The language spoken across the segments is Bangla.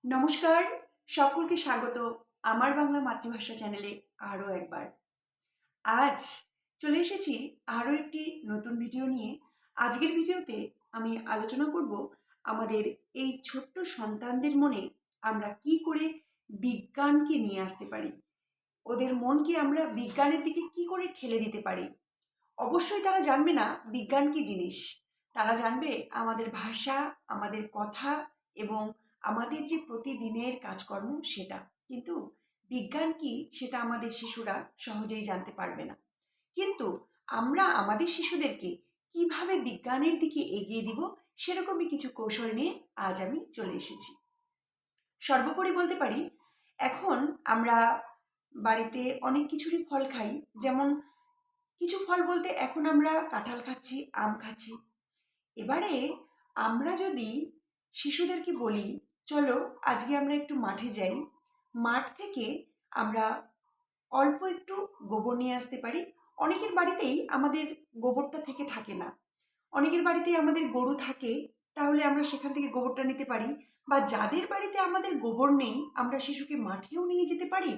নমস্কার, সকলকে স্বাগত আমার বাংলা মাতৃভাষা চ্যানেলে আরও একবার। আজ চলে এসেছি আরও একটি নতুন ভিডিও নিয়ে। আজকের ভিডিওতে আমি আলোচনা করব আমাদের এই ছোট্ট সন্তানদের মনে আমরা কি করে বিজ্ঞানকে নিয়ে আসতে পারি, ওদের মনকে আমরা বিজ্ঞানের দিকে কি করে ঠেলে দিতে পারি। অবশ্যই তারা জানবে না বিজ্ঞান কি জিনিস, তারা জানবে আমাদের ভাষা, আমাদের কথা এবং আমাদের যে প্রতিদিনের কাজকর্ম সেটা। কিন্তু বিজ্ঞান কি সেটা আমাদের শিশুরা সহজেই জানতে পারবে না। কিন্তু আমরা আমাদের শিশুদেরকে কিভাবে বিজ্ঞানের দিকে এগিয়ে দিব সেরকমই কিছু কৌশল নিয়ে আজ আমি চলে এসেছি। সর্বোপরি বলতে পারি, এখন আমরা বাড়িতে অনেক কিছুরই ফল খাই। যেমন কিছু ফল বলতে এখন আমরা কাঁঠাল খাচ্ছি, আম খাচ্ছি। এবারে আমরা যদি শিশুদেরকে বলি, চলো আজকে আমরা একটু মাঠে যাই, মাঠ থেকে আমরা অল্প একটু গোবর নিয়ে আসতে পারি। অনেকের বাড়িতেই আমাদের গোবরটা থেকে থাকে না, অনেকের বাড়িতেই আমাদের গরু থাকে, তাহলে আমরা সেখান থেকে গোবরটা নিতে পারি। বা যাদের বাড়িতে আমাদের গোবর নেই, আমরা শিশুকে মাঠেও নিয়ে যেতে পারি,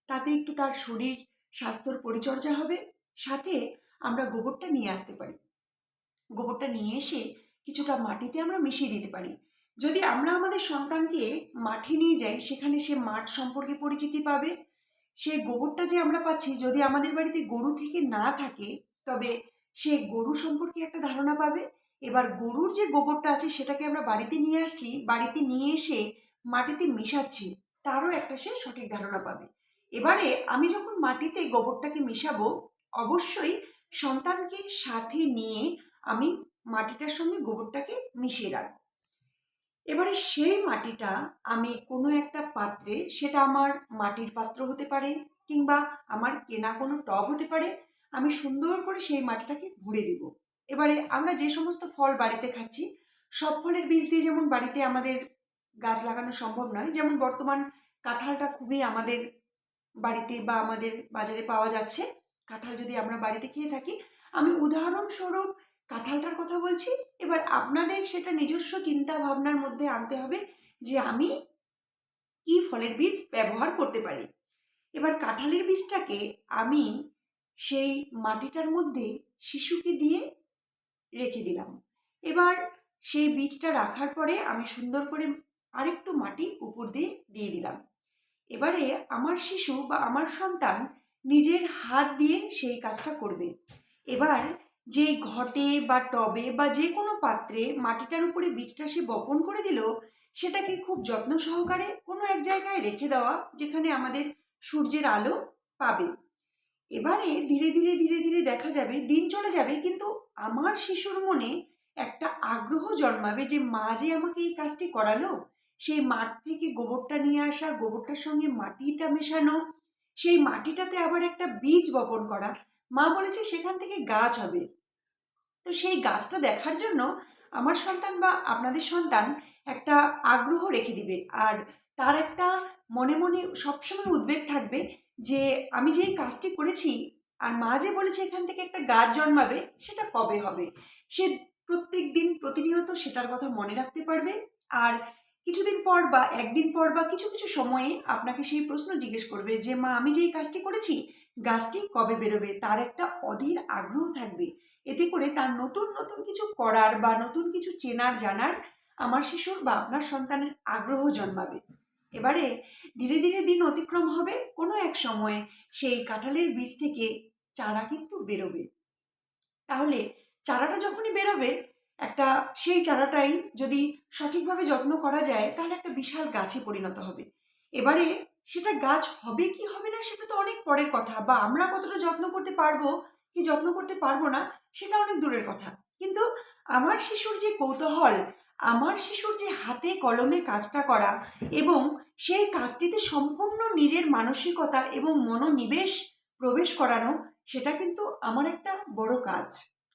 তাতে একটু তার শরীর স্বাস্থ্যর পরিচর্যা হবে। সাথে আমরা গোবরটা নিয়ে আসতে পারি, গোবরটা নিয়ে এসে কিছুটা মাটিতে আমরা মিশিয়ে দিতে পারি। যদি আমরা আমাদের সন্তানকে মাঠে নিয়ে যাই, সেখানে সে মাঠ সম্পর্কে পরিচিতি পাবে। সে গোবরটা যে আমরা পাচ্ছি, যদি আমাদের বাড়িতে গরু থেকে না থাকে, তবে সে গরু সম্পর্কে একটা ধারণা পাবে। এবার গরুর যে গোবরটা আছে সেটাকে আমরা বাড়িতে নিয়ে আসছি, বাড়িতে নিয়ে এসে মাটিতে মিশাচ্ছি, তারও একটা সে সঠিক ধারণা পাবে। এবারে আমি যখন মাটিতে গোবরটাকে মিশাবো, অবশ্যই সন্তানকে সাথে নিয়ে আমি মাটিটার সঙ্গে গোবরটাকে মিশিয়ে রাখবো। এবারে সেই মাটিটা আমি কোনো একটা পাত্রে, সেটা আমার মাটির পাত্র হতে পারে কিংবা আমার কেনা কোনো টব হতে পারে, আমি সুন্দর করে সেই মাটিটাকে ভরে দিব। এবারে আমরা যে সমস্ত ফল বাড়িতে খাচ্ছি, সব ফলের বীজ দিয়ে যেমন বাড়িতে আমাদের গাছ লাগানো সম্ভব নয়, যেমন বর্তমান কাঁঠালটা খুবই আমাদের বাড়িতে বা আমাদের বাজারে পাওয়া যাচ্ছে। কাঁঠাল যদি আমরা বাড়িতে খেয়ে থাকি, আমি উদাহরণস্বরূপ কাঁঠালটার কথা বলছি। এবার আপনাদের সেটা নিজস্ব চিন্তা ভাবনার মধ্যে আনতে হবে যে আমি কি ফলের বীজ ব্যবহার করতে পারি। এবার কাঁঠালের বীজটাকে আমি সেই মাটিটার মধ্যে শিশুকে দিয়ে রেখে দিলাম। এবার সেই বীজটা রাখার পরে আমি সুন্দর করে আরেকটু মাটি উপর দিয়ে দিয়ে দিলাম। এবারে আমার শিশু বা আমার সন্তান নিজের হাত দিয়ে সেই কাজটা করবে। এবার যে ঘটে বা টবে বা যে কোনো পাত্রে মাটিটার উপরে বীজটা সে বপন করে দিল, সেটাকে খুব যত্ন সহকারে কোনো এক জায়গায় রেখে দেওয়া, যেখানে আমাদের সূর্যের আলো পাবে। এবারে ধীরে ধীরে ধীরে ধীরে দেখা যাবে, দিন চলে যাবে, কিন্তু আমার শিশুর মনে একটা আগ্রহ জন্মাবে যে মা যে আমাকে এই কাজটি করালো। সেই মাঠ থেকে গোবরটা নিয়ে আসা, গোবরটার সঙ্গে মাটিটা মেশানো, সেই মাটিটাতে আবার একটা বীজ বপন করা, মা বলেছে সেখান থেকে গাছ হবে। তো সেই গাছটা দেখার জন্য আমার সন্তান বা আপনাদের সন্তান একটা আগ্রহ রেখে দিবে। আর তার একটা মনে মনে সবসময় উদ্বেগ থাকবে যে আমি যেই কাজটি করেছি আর মা যে বলেছে এখান থেকে একটা গাছ জন্মাবে, সেটা কবে হবে। সে প্রত্যেক দিন প্রতিনিয়ত সেটার কথা মনে রাখতে পারবে। আর কিছুদিন পর বা একদিন পর বা কিছু কিছু সময়ে আপনাকে সেই প্রশ্ন জিজ্ঞেস করবে যে মা আমি যেই কাজটি করেছি, গাছটি কবে বেরোবে। তার একটা অধীর আগ্রহ থাকবে। এতে করে তার নতুন নতুন কিছু করার বা নতুন কিছু চেনার জানার আমার শিশুর বা আপনার সন্তানের আগ্রহ জন্মাবে। এবারে ধীরে ধীরে দিন অতিক্রম হবে, কোনো এক সময়ে সেই কাঁঠালের বীজ থেকে চারা কিন্তু বেরোবে। তাহলে চারাটা যখনই বেরোবে, একটা সেই চারাটাই যদি সঠিকভাবে যত্ন করা যায়, তাহলে একটা বিশাল গাছে পরিণত হবে। এবারে সেটা গাছ হবে কি হবে না সেটা তো অনেক পরের কথা, বা আমরা কতটা যত্ন করতে পারবো কি যত্ন করতে পারবো না সেটা অনেক দূরের কথা। কিন্তু আমার শিশুর যে কৌতূহল, আমার শিশুর যে হাতে কলমে কাজটা করা এবং সেই কাজটিতে সম্পূর্ণ নিজের মানসিকতা এবং মনোনিবেশ প্রবেশ করানো, সেটা কিন্তু আমার একটা বড় কাজ।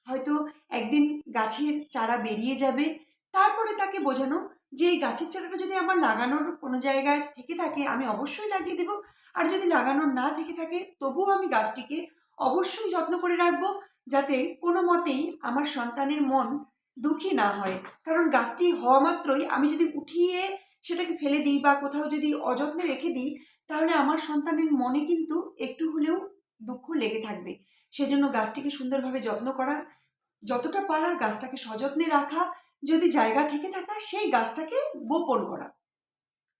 হয়তো একদিন গাছের চারা বেরিয়ে যাবে, তারপরে তাকে বোঝানো যে এই গাছের চারাটা যদি আমার লাগানোর কোনো জায়গায় থেকে থাকে আমি অবশ্যই লাগিয়ে দেব, আর যদি লাগানোর না থেকে থাকে তবুও আমি গাছটিকে অবশ্যই যত্ন করে রাখবো, যাতে কোনো মতেই আমার সন্তানের মন দুঃখী না হয়। কারণ গাছটি হওয়া মাত্রই আমি যদি উঠিয়ে সেটাকে ফেলে দিই বা কোথাও যদি অযত্নে রেখে দিই, তাহলে আমার সন্তানের মনে কিন্তু একটু হলেও দুঃখ লেগে থাকবে। সেজন্য গাছটিকে সুন্দরভাবে যত্ন করা, যতটা পারা গাছটাকে সযত্নে রাখা, যদি জায়গা থেকে থাকা সেই গাছটাকে বপন করা।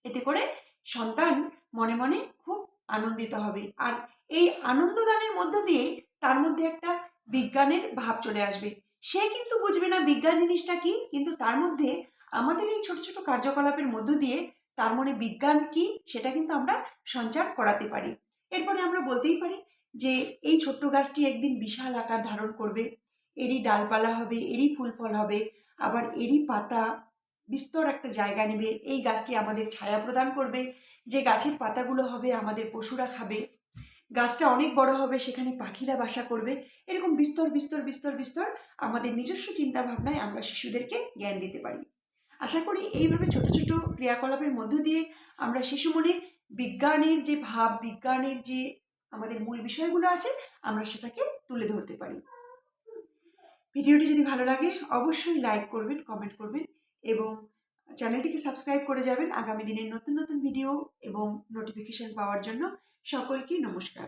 এতে করে সন্তান মনে মনে খুব আনন্দিত হবে, আর এই আনন্দদানের মধ্য দিয়ে তার মধ্যে একটা বিজ্ঞানের ভাব চলে আসবে। সে কিন্তু বুঝবে না বিজ্ঞান জিনিসটা কি, কিন্তু তার মধ্যে আমাদের এই ছোট ছোট কার্যকলাপের মধ্য দিয়ে তার মনে বিজ্ঞান কি সেটা কিন্তু আমরা সঞ্চার করাতে পারি। এরপরে আমরা বলতেই পারি যে এই ছোট্ট গাছটি একদিন বিশাল আকার ধারণ করবে, এরই ডালপালা হবে, এরই ফুল ফল হবে, আবার এরই পাতা বিস্তর একটা জায়গা নেবে। এই গাছটি আমাদের ছায়া প্রদান করবে, যে গাছের পাতাগুলো হবে আমাদের পশুরা খাবে। গাছটা অনেক বড় হবে, সেখানে পাখিরা বাসা করবে। এরকম বিস্তর বিস্তর বিস্তর বিস্তর আমাদের নিজস্ব চিন্তা ভাবনায় আমরা শিশুদেরকে জ্ঞান দিতে পারি। আশা করি এইভাবে ছোট ছোট ক্রিয়াকলাপের মধ্য দিয়ে আমরা শিশু মনে বিজ্ঞানের যে ভাব, বিজ্ঞানের যে আমাদের মূল বিষয়গুলো আছে, আমরা সেটাকে তুলে ধরতে পারি। ভিডিওটি যদি ভালো লাগে অবশ্যই লাইক করবেন, কমেন্ট করবেন এবং চ্যানেলটিকে সাবস্ক্রাইব করে যাবেন আগামী দিনের নতুন নতুন ভিডিও এবং নোটিফিকেশন পাওয়ার জন্য। সকলকে নমস্কার।